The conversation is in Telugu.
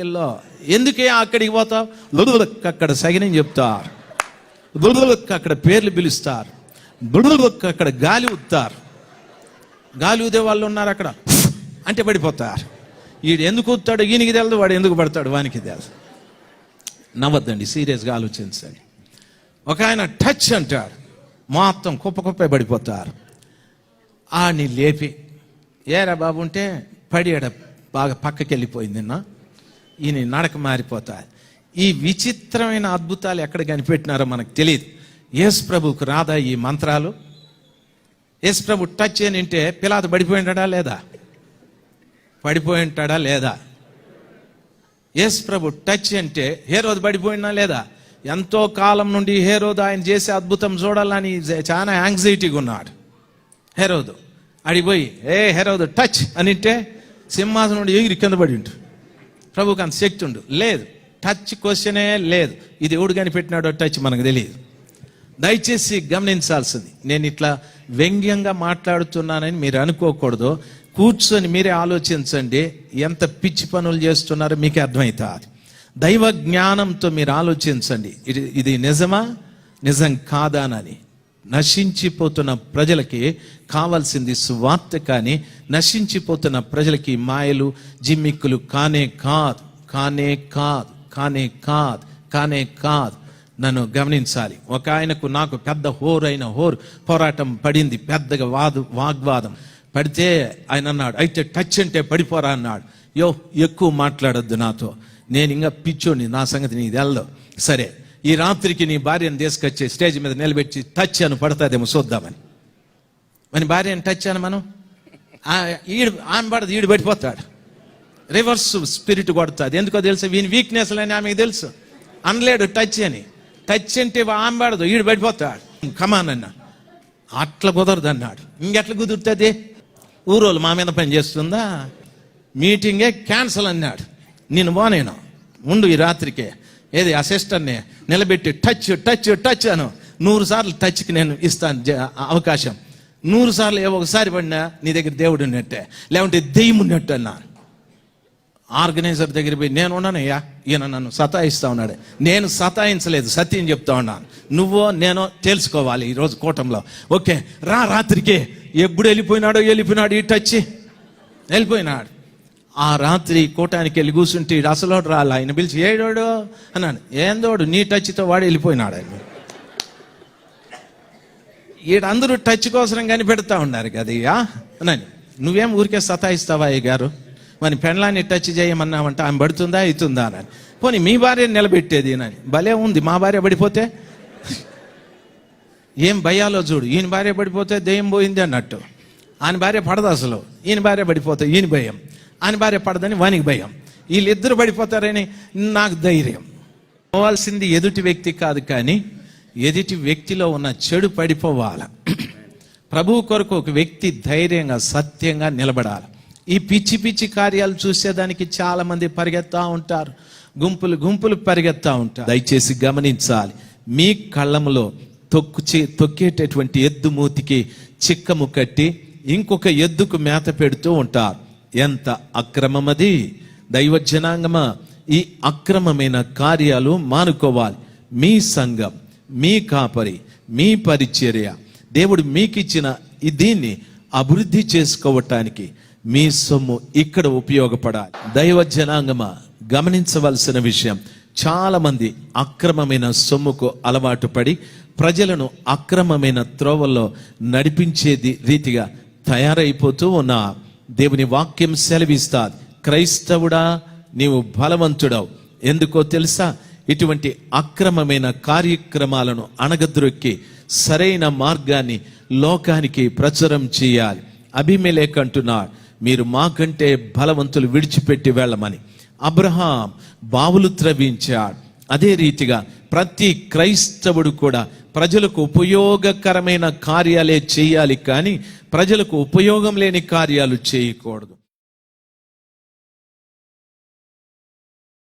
ఎల్లో ఎందుకే అక్కడికి పోతావు? అక్కడ సగినం చెప్తారు, అక్కడ పేర్లు పిలుస్తారు, అక్కడ గాలి ఊతారు. గాలి ఊదే వాళ్ళు ఉన్నారు అక్కడ అంటే పడిపోతారు. వీడు ఎందుకు ఊతాడు ఈయనకి తెలుదు, వాడు ఎందుకు పడతాడు వానికి తెలుసు. నవ్వద్దండి, సీరియస్గా ఆలోచించండి. ఒక ఆయన టచ్ అంటాడు, మొత్తం కుప్ప పడిపోతారు. ఆని లేపి ఏరా బాబు ఉంటే పడియాడ బాగా పక్కకి వెళ్ళిపోయింది నిన్న, ఈయన నడక మారిపోతారు. ఈ విచిత్రమైన అద్భుతాలు ఎక్కడ కనిపెట్టినారో మనకు తెలియదు. యేసు ప్రభువుకు రాదా ఈ మంత్రాలు? యేసు ప్రభు టచ్ అని అంటే పిలాతు పడిపోయి ఉంటాడా లేదా? పడిపోయి ఉంటాడా లేదా? యేసు ప్రభు టచ్ అంటే హేరోదు పడిపోయినా లేదా? ఎంతో కాలం నుండి హేరోదు ఆయన చేసే అద్భుతం చూడాలని చాలా యాంగ్జైటీగా ఉన్నాడు. హేరోదు అడిగిపోయి హేరోదు టచ్ అని అంటే సింహాసనం నుండి ఎగిరి కింద పడి ఉంటు. ప్రభుకి అంత శక్తి ఉండు లేదు. టచ్ క్వశ్చనే లేదు. ఇది ఎవడు కనిపెట్టినాడో టచ్ మనకు తెలియదు. దయచేసి గమనించాల్సింది, నేను ఇట్లా వ్యంగ్యంగా మాట్లాడుతున్నానని మీరు అనుకోకూడదు. కూర్చొని మీరే ఆలోచించండి, ఎంత పిచ్చి పనులు చేస్తున్నారో మీకే అర్థమవుతుంది. దైవ జ్ఞానంతో మీరు ఆలోచించండి, ఇది నిజమా నిజం కాదానని. నశించిపోతున్న ప్రజలకి కావాల్సింది సువార్త, కానీ నశించిపోతున్న ప్రజలకి మాయలు జిమ్మిక్కులు కానే కాదు. నన్ను గమనించాలి. ఒక ఆయనకు నాకు పెద్ద హోర్ పోరాటం పడింది, పెద్దగా వాగ్వాదం పడితే ఆయన అన్నాడు, అయితే టచ్ అంటే పడిపోరా అన్నాడు. ఎక్కువ మాట్లాడొద్దు నాతో, నేను ఇంకా పిచ్చోని, నా సంగతి నీకు తెల్దు. సరే, ఈ రాత్రికి నీ భార్యను తీసుకొచ్చి స్టేజ్ మీద నిలబెట్టి టచ్ అని పడతాదేమో చూద్దామని. మన భార్యను టచ్ అని మనం ఆమె పడదు, ఈడు పడిపోతాడు. రివర్స్ స్పిరిట్ కొడుతుంది. ఎందుకో తెలుసు, వీని వీక్నెస్ అని ఆమెకు తెలుసు. అనలేడు టచ్ అని. టచ్ అంటే ఆమె పడదు, ఈడు పడిపోతాడు. కమాన్ అన్నా, అట్లా కుదరదు అన్నాడు. ఇంకెట్లా కుదురుతుంది? ఊరోళ్ళు మా మీద పని చేస్తుందా? మీటింగే క్యాన్సల్ అన్నాడు. నేను పోనేను, ఉండు ఈ రాత్రికే, ఏది అసిస్టెంట్ని నిలబెట్టి టచ్ అను. 100 సార్లు టచ్కి నేను ఇస్తాను అవకాశం. 100 సార్లు ఒకసారి పడినా నీ దగ్గర దేవుడు ఉన్నట్టే, లేకుంటే దెయ్యం ఉన్నట్టు అన్నా. ఆర్గనైజర్ దగ్గర పోయి, నేను ఉన్నానయ్యా, ఈయన నన్ను సతాయిస్తా ఉన్నాడు. నేను సతాయించలేదు, సత్యం చెప్తా ఉన్నాను. నువ్వో నేనో తెలుసుకోవాలి ఈరోజు కూటంలో. ఓకే రా, రాత్రికి ఎప్పుడు వెళ్ళిపోయినాడు ఈ టచ్ వెళ్ళిపోయినాడు. ఆ రాత్రి కూటానికి వెళ్ళి కూర్చుంటే అసలోడు రాలి. ఆయన పిలిచి, ఏడోడు అన్నాను. ఏందోడు, నీ టచ్తో వాడు వెళ్ళిపోయినాడు. ఆయన అందరూ టచ్ కోసం కనిపెడతా ఉన్నారు కదయ్యా అన్నాను. నువ్వేం ఊరికే సతాయిస్తావా అయ్య గారు? మరి పెండ్లాన్ని టచ్ చేయమన్నామంటే ఆమె పడుతుందా అవుతుందా అని. పోనీ మీ భార్యను నిలబెట్టేది అని. భలే ఉంది, మా భార్య పడిపోతే ఏం భయాలో చూడు. ఈయన భార్య పడిపోతే దెయ్యం పోయింది అన్నట్టు. ఆయన భార్య పడదు అసలు, ఈయన భార్య పడిపోతే ఈయన భయం, ఆయన భార్య పడదని వానికి భయం. వీళ్ళిద్దరు పడిపోతారని నాకు ధైర్యం. పోవాల్సింది ఎదుటి వ్యక్తి కాదు, కానీ ఎదుటి వ్యక్తిలో ఉన్న చెడు పడిపోవాలి. ప్రభువు కొరకు ఒక వ్యక్తి ధైర్యంగా సత్యంగా నిలబడాలి. ఈ పిచ్చి కార్యాలు చూసేదానికి చాలా మంది పరిగెత్తా ఉంటారు, గుంపులు పరిగెత్తా ఉంటారు. దయచేసి గమనించాలి, మీ కళ్ళములో తొక్కేటటువంటి ఎద్దు మూతికి చిక్కము కట్టి ఇంకొక ఎద్దుకు మేత పెడుతూ ఉంటారు. ఎంత అక్రమమది! దైవ జనాంగమా, ఈ అక్రమమైన కార్యాలు మానుకోవాలి. మీ సంఘం, మీ కాపరి, మీ పరిచర్య, దేవుడు మీకిచ్చిన దీన్ని అభివృద్ధి చేసుకోవటానికి మీ సొమ్ము ఇక్కడ ఉపయోగపడాలి. దైవ జనాంగమా, గమనించవలసిన విషయం, చాలా మంది అక్రమమైన సొమ్ముకు అలవాటు పడి ప్రజలను అక్రమమైన త్రోవల్లో నడిపించేది రీతిగా తయారైపోతూ ఉన్నా. దేవుని వాక్యం సెలవిస్తాది, క్రైస్తవుడా నీవు బలవంతుడవు. ఎందుకో తెలుసా? ఇటువంటి అక్రమమైన కార్యక్రమాలను అణగద్రొక్కి సరైన మార్గాన్ని లోకానికి ప్రచురం చేయాలి. అబీమెలెకు అంటున్నాడు, మీరు మాకంటే బలవంతులు విడిచిపెట్టి వెళ్ళమని. అబ్రహాం బావులు త్రవ్వించాడు. అదే రీతిగా ప్రతి క్రైస్తవుడు కూడా ప్రజలకు ఉపయోగకరమైన కార్యాలే చేయాలి, కానీ ప్రజలకు ఉపయోగం లేని కార్యాలు చేయకూడదు.